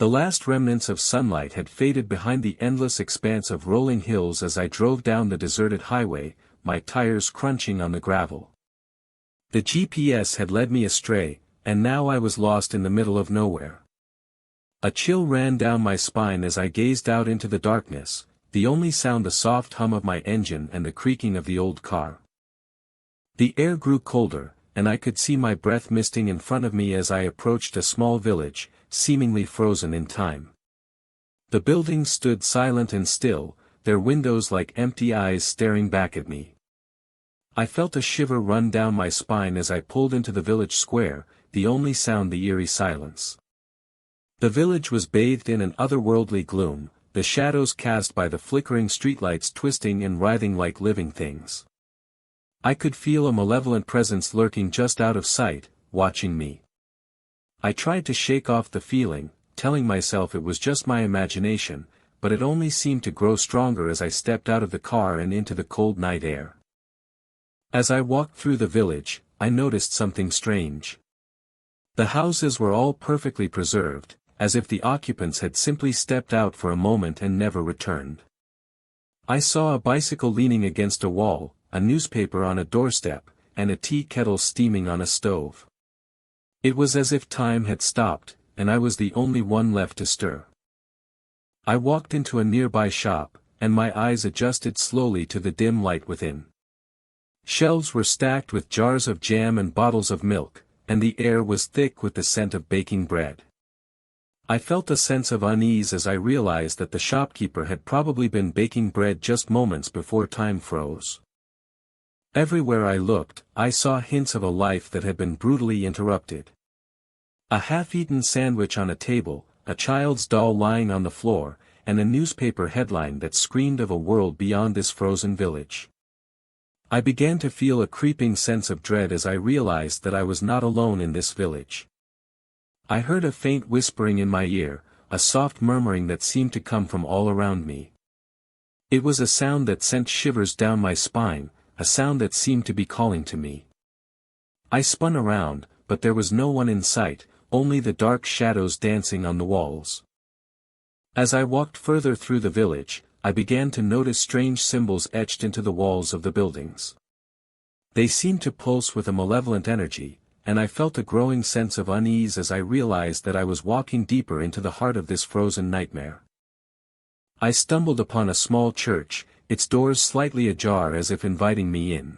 The last remnants of sunlight had faded behind the endless expanse of rolling hills as I drove down the deserted highway, my tires crunching on the gravel. The GPS had led me astray, and now I was lost in the middle of nowhere. A chill ran down my spine as I gazed out into the darkness, the only sound the soft hum of my engine and the creaking of the old car. The air grew colder, and I could see my breath misting in front of me as I approached a small village, seemingly frozen in time. The buildings stood silent and still, their windows like empty eyes staring back at me. I felt a shiver run down my spine as I pulled into the village square, the only sound the eerie silence. The village was bathed in an otherworldly gloom, the shadows cast by the flickering streetlights twisting and writhing like living things. I could feel a malevolent presence lurking just out of sight, watching me. I tried to shake off the feeling, telling myself it was just my imagination, but it only seemed to grow stronger as I stepped out of the car and into the cold night air. As I walked through the village, I noticed something strange. The houses were all perfectly preserved, as if the occupants had simply stepped out for a moment and never returned. I saw a bicycle leaning against a wall, a newspaper on a doorstep, and a tea kettle steaming on a stove. It was as if time had stopped, and I was the only one left to stir. I walked into a nearby shop, and my eyes adjusted slowly to the dim light within. Shelves were stacked with jars of jam and bottles of milk, and the air was thick with the scent of baking bread. I felt a sense of unease as I realized that the shopkeeper had probably been baking bread just moments before time froze. Everywhere I looked, I saw hints of a life that had been brutally interrupted. A half-eaten sandwich on a table, a child's doll lying on the floor, and a newspaper headline that screamed of a world beyond this frozen village. I began to feel a creeping sense of dread as I realized that I was not alone in this village. I heard a faint whispering in my ear, a soft murmuring that seemed to come from all around me. It was a sound that sent shivers down my spine, a sound that seemed to be calling to me. I spun around, but there was no one in sight, only the dark shadows dancing on the walls. As I walked further through the village, I began to notice strange symbols etched into the walls of the buildings. They seemed to pulse with a malevolent energy, and I felt a growing sense of unease as I realized that I was walking deeper into the heart of this frozen nightmare. I stumbled upon a small church, its doors slightly ajar as if inviting me in.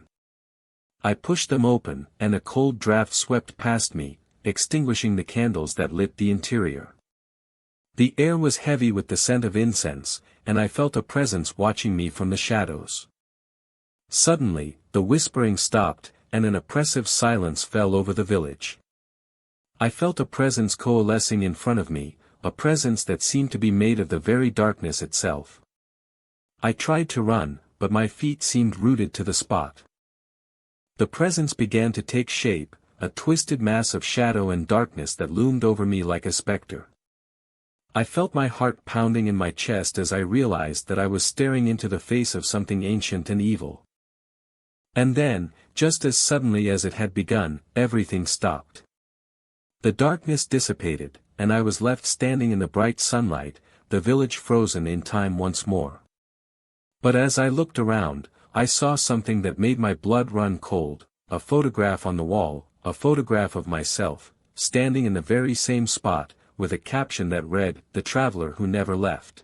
I pushed them open, and a cold draft swept past me, extinguishing the candles that lit the interior. The air was heavy with the scent of incense, and I felt a presence watching me from the shadows. Suddenly, the whispering stopped, and an oppressive silence fell over the village. I felt a presence coalescing in front of me, a presence that seemed to be made of the very darkness itself. I tried to run, but my feet seemed rooted to the spot. The presence began to take shape, a twisted mass of shadow and darkness that loomed over me like a specter. I felt my heart pounding in my chest as I realized that I was staring into the face of something ancient and evil. And then, just as suddenly as it had begun, everything stopped. The darkness dissipated, and I was left standing in the bright sunlight, the village frozen in time once more. But as I looked around, I saw something that made my blood run cold, a photograph on the wall, a photograph of myself, standing in the very same spot, with a caption that read, "The Traveler Who Never Left."